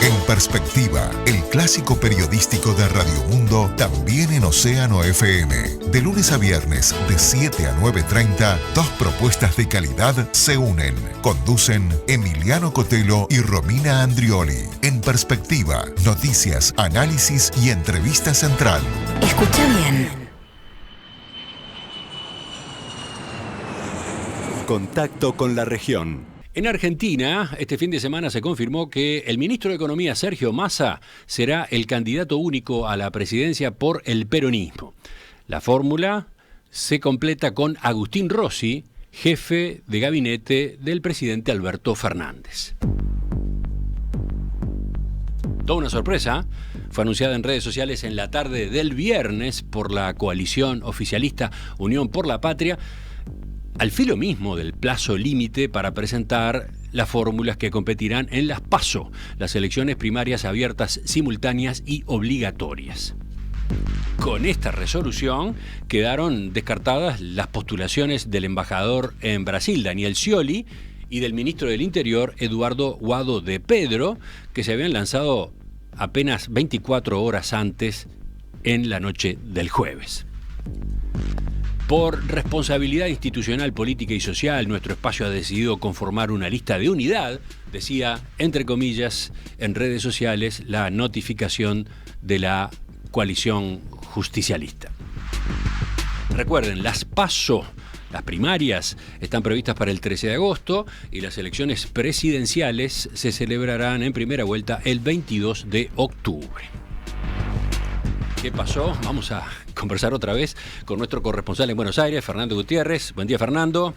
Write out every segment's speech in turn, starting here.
En Perspectiva, el clásico periodístico de Radio Mundo, también en Océano FM. De lunes a viernes, de 7 a 9:30, dos propuestas de calidad se unen. Conducen Emiliano Cotelo y Romina Andrioli. En Perspectiva, noticias, análisis y entrevista central. Escucha bien. Contacto con la región. En Argentina, este fin de semana se confirmó que el ministro de Economía, Sergio Massa, será el candidato único a la presidencia por el peronismo. La fórmula se completa con Agustín Rossi, jefe de gabinete del presidente Alberto Fernández. Toda una sorpresa. Fue anunciada en redes sociales en la tarde del viernes por la coalición oficialista Unión por la Patria, al filo mismo del plazo límite para presentar las fórmulas que competirán en las PASO, las elecciones primarias abiertas, simultáneas y obligatorias. Con esta resolución quedaron descartadas las postulaciones del embajador en Brasil, Daniel Scioli, y del ministro del Interior, Eduardo Guado de Pedro, que se habían lanzado apenas 24 horas antes, en la noche del jueves. Por responsabilidad institucional, política y social, nuestro espacio ha decidido conformar una lista de unidad, decía, entre comillas, en redes sociales, la notificación de la coalición justicialista. Recuerden, las PASO, las primarias, están previstas para el 13 de agosto y las elecciones presidenciales se celebrarán en primera vuelta el 22 de octubre. ¿Qué pasó? Vamos a conversar otra vez con nuestro corresponsal en Buenos Aires, Fernando Gutiérrez. Buen día, Fernando.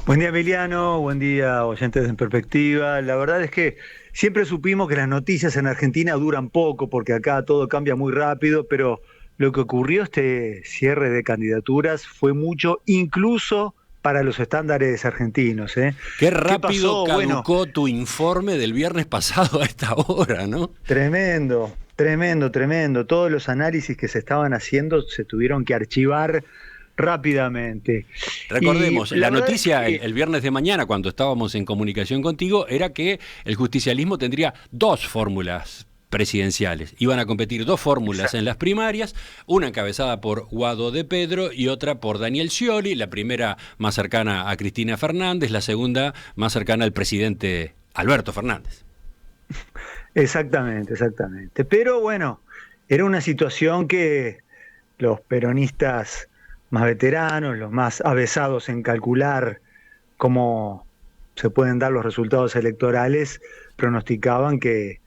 Buen día, Emiliano. Buen día, oyentes En Perspectiva. La verdad es que siempre supimos que las noticias en Argentina duran poco, porque acá todo cambia muy rápido, pero lo que ocurrió este cierre de candidaturas fue mucho, incluso para los estándares argentinos. Qué rápido caducó tu informe del viernes pasado a esta hora, ¿no? Tremendo. Todos los análisis que se estaban haciendo se tuvieron que archivar rápidamente. Recordemos, la noticia el viernes de mañana, cuando estábamos en comunicación contigo, era que el justicialismo tendría dos fórmulas presidenciales. Iban a competir dos fórmulas en las primarias, una encabezada por Guado de Pedro y otra por Daniel Scioli, la primera más cercana a Cristina Fernández, la segunda más cercana al presidente Alberto Fernández. Exactamente. Pero bueno, era una situación que los peronistas más veteranos, los más avesados en calcular cómo se pueden dar los resultados electorales, pronosticaban que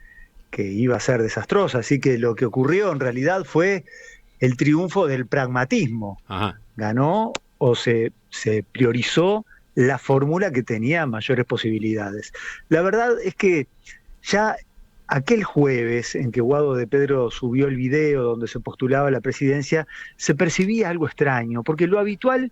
iba a ser desastrosa. Así que lo que ocurrió en realidad fue el triunfo del pragmatismo. Ajá. Ganó o se priorizó la fórmula que tenía mayores posibilidades. La verdad es que ya aquel jueves en que Guado de Pedro subió el video donde se postulaba la presidencia, se percibía algo extraño, porque lo habitual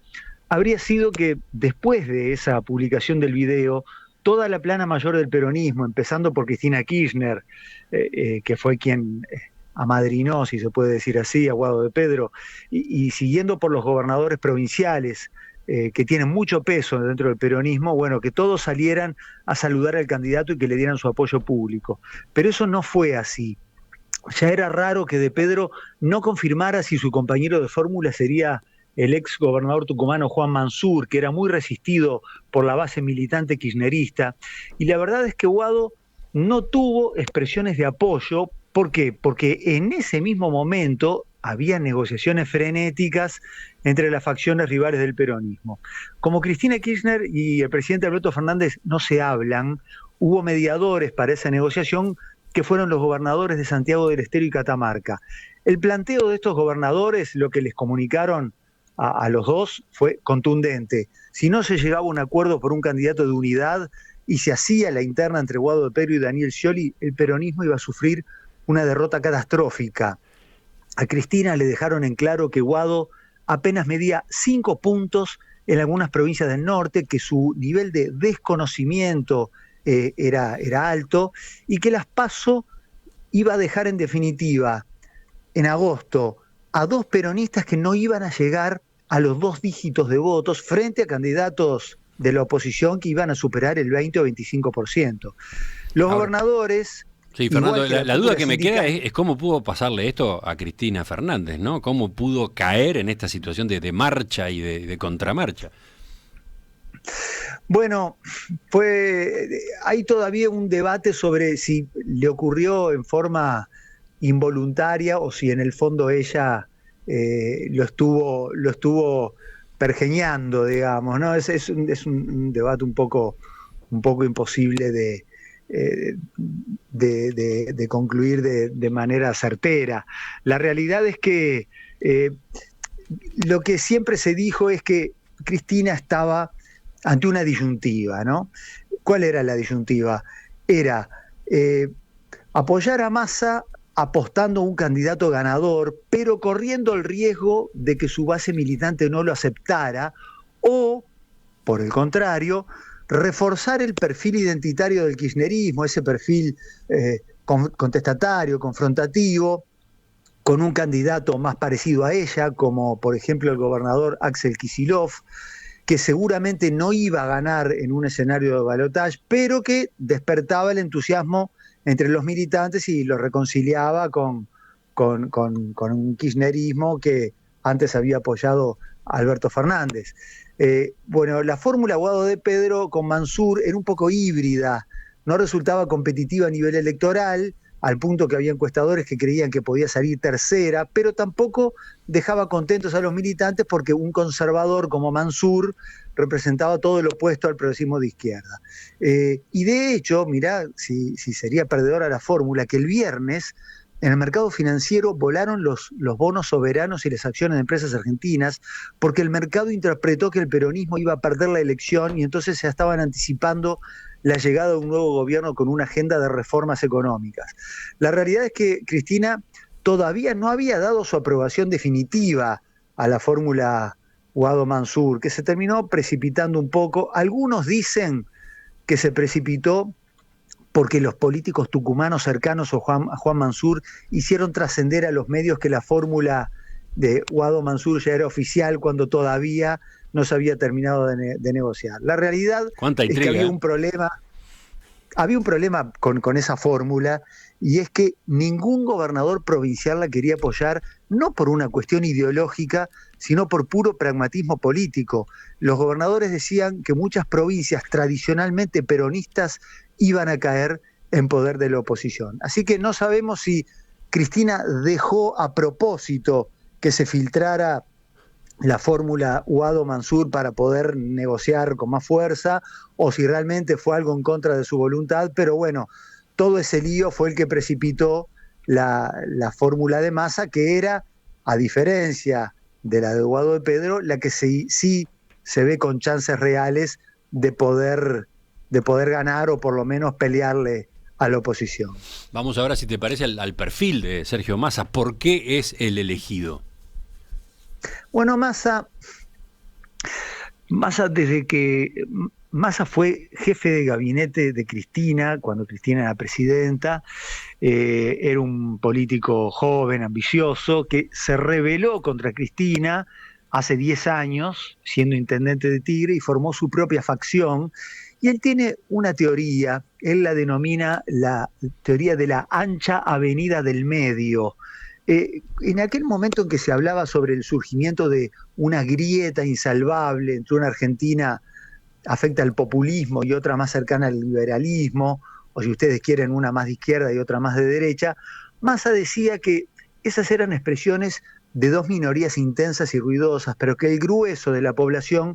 habría sido que después de esa publicación del video, toda la plana mayor del peronismo, empezando por Cristina Kirchner, que fue quien amadrinó, si se puede decir así, a Guado de Pedro, y siguiendo por los gobernadores provinciales, que tienen mucho peso dentro del peronismo, bueno, que todos salieran a saludar al candidato y que le dieran su apoyo público. Pero eso no fue así. Ya era raro que de Pedro no confirmara si su compañero de fórmula sería el ex gobernador tucumano Juan Mansur, que era muy resistido por la base militante kirchnerista. Y la verdad es que Guado no tuvo expresiones de apoyo. ¿Por qué? Porque en ese mismo momento había negociaciones frenéticas entre las facciones rivales del peronismo. Como Cristina Kirchner y el presidente Alberto Fernández no se hablan, hubo mediadores para esa negociación que fueron los gobernadores de Santiago del Estero y Catamarca. El planteo de estos gobernadores, lo que les comunicaron a los dos, fue contundente. Si no se llegaba a un acuerdo por un candidato de unidad y se hacía la interna entre Guado de Pedro y Daniel Scioli, el peronismo iba a sufrir una derrota catastrófica. A Cristina le dejaron en claro que Guado apenas medía 5 puntos en algunas provincias del norte, que su nivel de desconocimiento era alto y que las PASO iba a dejar en definitiva en agosto a dos peronistas que no iban a llegar a los 2 dígitos de votos frente a candidatos de la oposición que iban a superar el 20 o 25%. Los Ahora, gobernadores... sí, Fernando, igual que la duda cúpula que me queda sindical, es cómo pudo pasarle esto a Cristina Fernández, ¿no? ¿Cómo pudo caer en esta situación de marcha y de contramarcha? bueno, hay todavía un debate sobre si le ocurrió en forma involuntaria o si en el fondo ella lo estuvo pergeñando, digamos, ¿no? Es un debate un poco imposible de concluir de manera certera. La realidad es que lo que siempre se dijo es que Cristina estaba ante una disyuntiva, ¿no? ¿Cuál era la disyuntiva? Era apoyar a Massa apostando a un candidato ganador, pero corriendo el riesgo de que su base militante no lo aceptara, o, por el contrario, reforzar el perfil identitario del kirchnerismo, ese perfil contestatario, confrontativo, con un candidato más parecido a ella, como por ejemplo el gobernador Axel Kicillof, que seguramente no iba a ganar en un escenario de balotaje, pero que despertaba el entusiasmo entre los militantes y lo reconciliaba con un kirchnerismo que antes había apoyado a Alberto Fernández. Bueno, la fórmula Guado de Pedro con Mansur era un poco híbrida, no resultaba competitiva a nivel electoral, al punto que había encuestadores que creían que podía salir tercera, pero tampoco dejaba contentos a los militantes porque un conservador como Mansur representaba todo lo opuesto al progresismo de izquierda. Y de hecho, mirá si sería perdedora la fórmula, que el viernes en el mercado financiero volaron los bonos soberanos y las acciones de empresas argentinas porque el mercado interpretó que el peronismo iba a perder la elección y entonces se estaban anticipando la llegada de un nuevo gobierno con una agenda de reformas económicas. La realidad es que Cristina todavía no había dado su aprobación definitiva a la fórmula Guado-Mansur, que se terminó precipitando un poco. Algunos dicen que se precipitó porque los políticos tucumanos cercanos a Juan Mansur hicieron trascender a los medios que la fórmula de Guado-Mansur ya era oficial cuando todavía no se había terminado de negociar. La realidad es que había un problema con esa fórmula, y es que ningún gobernador provincial la quería apoyar, no por una cuestión ideológica, sino por puro pragmatismo político. Los gobernadores decían que muchas provincias tradicionalmente peronistas iban a caer en poder de la oposición. Así que no sabemos si Cristina dejó a propósito que se filtrara la fórmula Guado-Mansur para poder negociar con más fuerza, o si realmente fue algo en contra de su voluntad, pero bueno, todo ese lío fue el que precipitó la fórmula de Massa, que era, a diferencia de la de Guado de Pedro, la que sí se ve con chances reales de poder ganar o por lo menos pelearle a la oposición. Vamos ahora, si te parece, al perfil de Sergio Massa. ¿Por qué es el elegido? Bueno, Massa desde que Massa fue jefe de gabinete de Cristina, cuando Cristina era presidenta, era un político joven, ambicioso, que se rebeló contra Cristina hace 10 años, siendo intendente de Tigre, y formó su propia facción. Y él tiene una teoría, él la denomina la teoría de la ancha avenida del medio. En aquel momento en que se hablaba sobre el surgimiento de una grieta insalvable entre una Argentina afecta al populismo y otra más cercana al liberalismo, o si ustedes quieren una más de izquierda y otra más de derecha, Massa decía que esas eran expresiones de dos minorías intensas y ruidosas, pero que el grueso de la población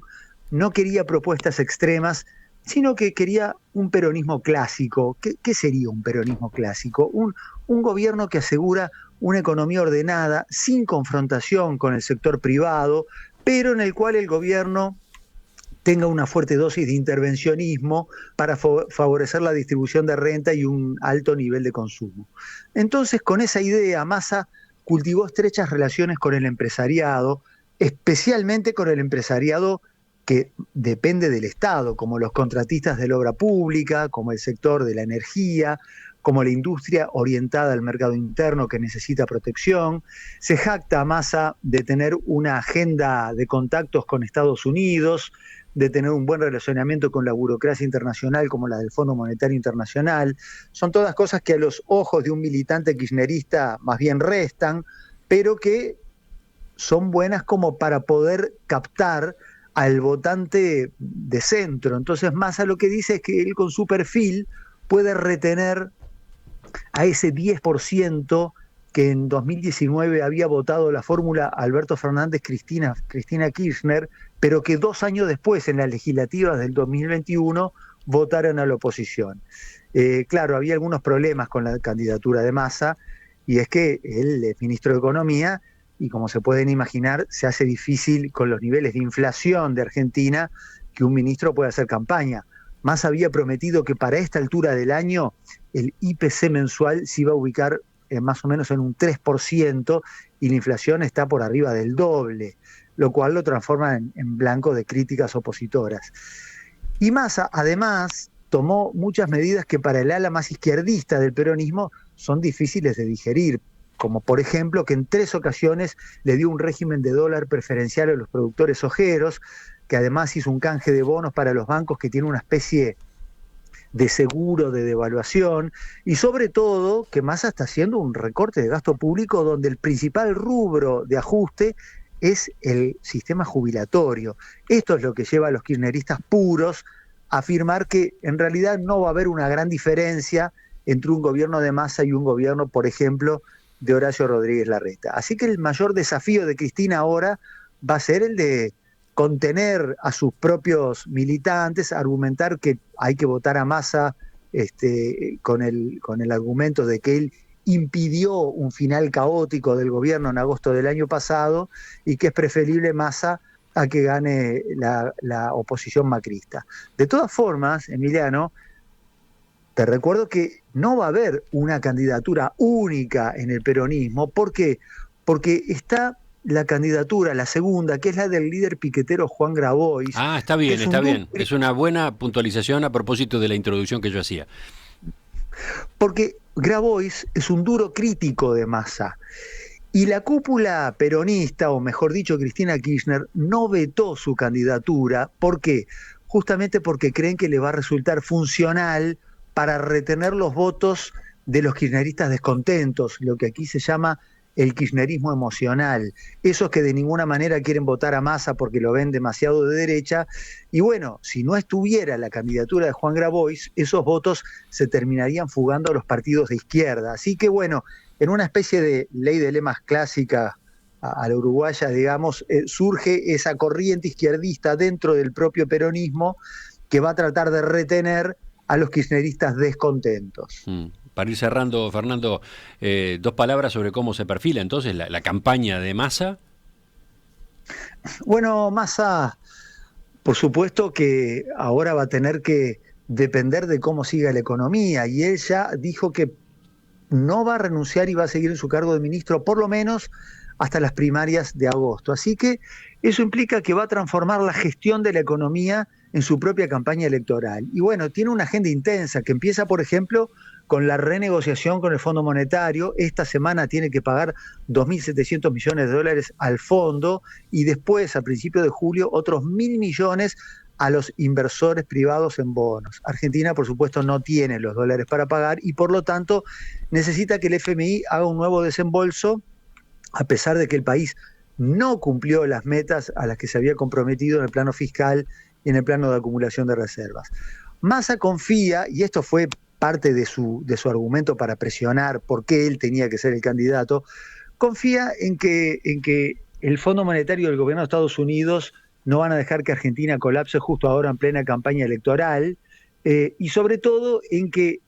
no quería propuestas extremas, sino que quería un peronismo clásico. ¿Qué sería un peronismo clásico? Un gobierno que asegura una economía ordenada, sin confrontación con el sector privado, pero en el cual el gobierno tenga una fuerte dosis de intervencionismo para favorecer la distribución de renta y un alto nivel de consumo. Entonces, con esa idea, Massa cultivó estrechas relaciones con el empresariado, especialmente con el empresariado que depende del Estado, como los contratistas de la obra pública, como el sector de la energía, como la industria orientada al mercado interno que necesita protección. Se jacta Massa de tener una agenda de contactos con Estados Unidos, de tener un buen relacionamiento con la burocracia internacional como la del Fondo Monetario Internacional. Son todas cosas que a los ojos de un militante kirchnerista más bien restan, pero que son buenas como para poder captar al votante de centro. Entonces Massa lo que dice es que él con su perfil puede retener a ese 10% que en 2019 había votado la fórmula Alberto Fernández, Cristina Kirchner, pero que 2 años después, en las legislativas del 2021, votaron a la oposición. Claro, había algunos problemas con la candidatura de Massa, y es que él es ministro de Economía, y como se pueden imaginar, se hace difícil con los niveles de inflación de Argentina que un ministro pueda hacer campaña. Massa había prometido que para esta altura del año el IPC mensual se iba a ubicar más o menos en un 3%, y la inflación está por arriba del doble, lo cual lo transforma en blanco de críticas opositoras. Y Massa, además, tomó muchas medidas que para el ala más izquierdista del peronismo son difíciles de digerir, como por ejemplo que en 3 ocasiones le dio un régimen de dólar preferencial a los productores sojeros, que además hizo un canje de bonos para los bancos que tiene una especie de seguro de devaluación, y sobre todo que Massa está haciendo un recorte de gasto público donde el principal rubro de ajuste es el sistema jubilatorio. Esto es lo que lleva a los kirchneristas puros a afirmar que en realidad no va a haber una gran diferencia entre un gobierno de Massa y un gobierno, por ejemplo, de Horacio Rodríguez Larreta. Así que el mayor desafío de Cristina ahora va a ser el de contener a sus propios militantes, argumentar que hay que votar a Massa con el argumento de que él impidió un final caótico del gobierno en agosto del año pasado y que es preferible Massa a que gane la oposición macrista. De todas formas, Emiliano, te recuerdo que no va a haber una candidatura única en el peronismo. ¿Por qué? Porque está la candidatura, la segunda, que es la del líder piquetero Juan Grabois. Ah, está bien. Es una buena puntualización a propósito de la introducción que yo hacía. Porque Grabois es un duro crítico de Massa. Y la cúpula peronista, o mejor dicho, Cristina Kirchner, no vetó su candidatura. ¿Por qué? Justamente porque creen que le va a resultar funcional para retener los votos de los kirchneristas descontentos, lo que aquí se llama el kirchnerismo emocional, esos que de ninguna manera quieren votar a Massa porque lo ven demasiado de derecha. Y bueno, si no estuviera la candidatura de Juan Grabois, esos votos se terminarían fugando a los partidos de izquierda. Así que bueno, en una especie de ley de lemas clásica a la uruguaya, digamos, surge esa corriente izquierdista dentro del propio peronismo que va a tratar de retener a los kirchneristas descontentos. Para ir cerrando, Fernando, 2 palabras sobre cómo se perfila entonces la campaña de Massa. Bueno, Massa, por supuesto que ahora va a tener que depender de cómo siga la economía, y él ya dijo que no va a renunciar y va a seguir en su cargo de ministro por lo menos hasta las primarias de agosto. Así que eso implica que va a transformar la gestión de la economía en su propia campaña electoral. Y bueno, tiene una agenda intensa que empieza, por ejemplo, con la renegociación con el Fondo Monetario. Esta semana tiene que pagar 2.700 millones de dólares al fondo, y después, a principios de julio, otros 1.000 millones a los inversores privados en bonos. Argentina, por supuesto, no tiene los dólares para pagar y, por lo tanto, necesita que el FMI haga un nuevo desembolso, a pesar de que el país no cumplió las metas a las que se había comprometido en el plano fiscal y en el plano de acumulación de reservas. Massa confía, y esto fue parte de su argumento para presionar por qué él tenía que ser el candidato, confía en que el Fondo Monetario y el gobierno de Estados Unidos no van a dejar que Argentina colapse justo ahora en plena campaña electoral, y sobre todo en que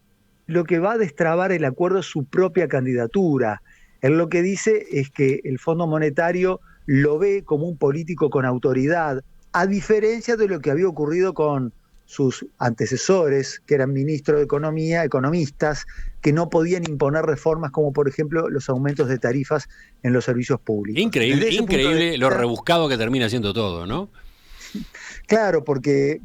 lo que va a destrabar el acuerdo es su propia candidatura. Él lo que dice es que el Fondo Monetario lo ve como un político con autoridad, a diferencia de lo que había ocurrido con sus antecesores, que eran ministros de Economía, economistas, que no podían imponer reformas como, por ejemplo, los aumentos de tarifas en los servicios públicos. Increíble lo rebuscado que termina siendo todo, ¿no? Claro, porque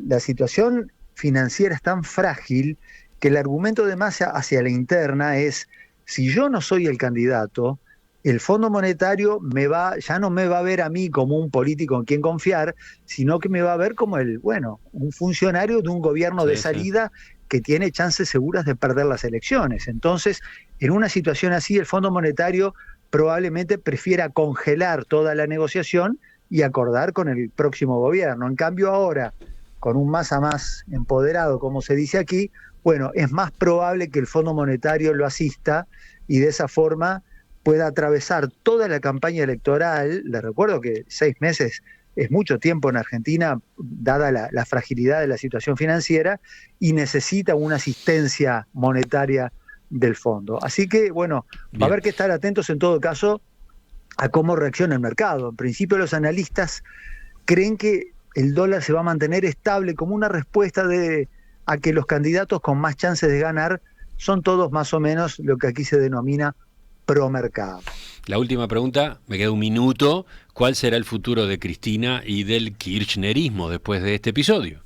la situación financiera es tan frágil que el argumento de Massa hacia la interna es: si yo no soy el candidato, el Fondo Monetario ya no me va a ver a mí como un político en quien confiar, sino que me va a ver como un funcionario de un gobierno de salida que tiene chances seguras de perder las elecciones. Entonces, en una situación así, el Fondo Monetario probablemente prefiera congelar toda la negociación y acordar con el próximo gobierno. En cambio, ahora, con un Massa más empoderado, como se dice aquí, bueno, es más probable que el Fondo Monetario lo asista y de esa forma pueda atravesar toda la campaña electoral. Les recuerdo que 6 meses es mucho tiempo en Argentina, dada la fragilidad de la situación financiera, y necesita una asistencia monetaria del fondo. Así que, bueno, va a haber que estar atentos en todo caso a cómo reacciona el mercado. En principio, los analistas creen que el dólar se va a mantener estable como una respuesta a que los candidatos con más chances de ganar son todos más o menos lo que aquí se denomina promercado. La última pregunta, me queda un minuto. ¿Cuál será el futuro de Cristina y del kirchnerismo después de este episodio?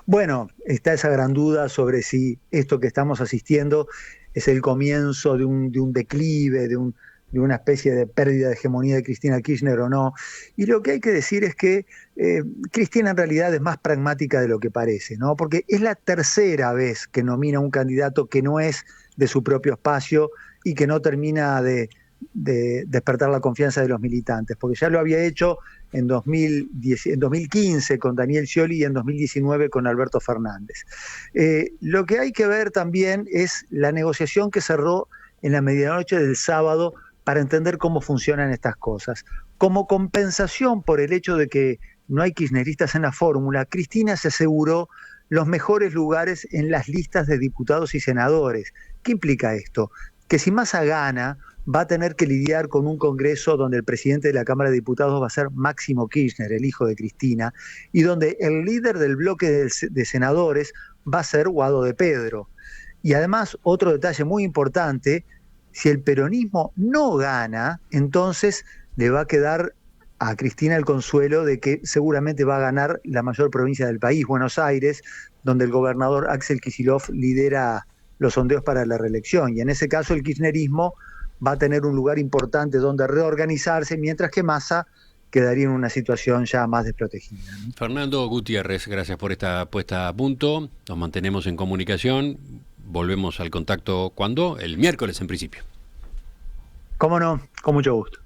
Bueno, está esa gran duda sobre si esto que estamos asistiendo es el comienzo de un declive, de una especie de pérdida de hegemonía de Cristina Kirchner o no. Y lo que hay que decir es que Cristina en realidad es más pragmática de lo que parece, ¿no? Porque es la tercera vez que nomina a un candidato que no es de su propio espacio y que no termina de despertar la confianza de los militantes, porque ya lo había hecho en 2015 con Daniel Scioli y en 2019 con Alberto Fernández. Lo que hay que ver también es la negociación que cerró en la medianoche del sábado para entender cómo funcionan estas cosas. Como compensación por el hecho de que no hay kirchneristas en la fórmula, Cristina se aseguró los mejores lugares en las listas de diputados y senadores. ¿Qué implica esto? Que si Massa gana, va a tener que lidiar con un Congreso donde el presidente de la Cámara de Diputados va a ser Máximo Kirchner, el hijo de Cristina, y donde el líder del bloque de senadores va a ser Guado de Pedro. Y además, otro detalle muy importante, si el peronismo no gana, entonces le va a quedar a Cristina el consuelo de que seguramente va a ganar la mayor provincia del país, Buenos Aires, donde el gobernador Axel Kicillof lidera los sondeos para la reelección. Y en ese caso el kirchnerismo va a tener un lugar importante donde reorganizarse, mientras que Massa quedaría en una situación ya más desprotegida, ¿no? Fernando Gutiérrez, gracias por esta puesta a punto. Nos mantenemos en comunicación. Volvemos al contacto, ¿cuándo? El miércoles en principio. ¿Cómo no? Con mucho gusto.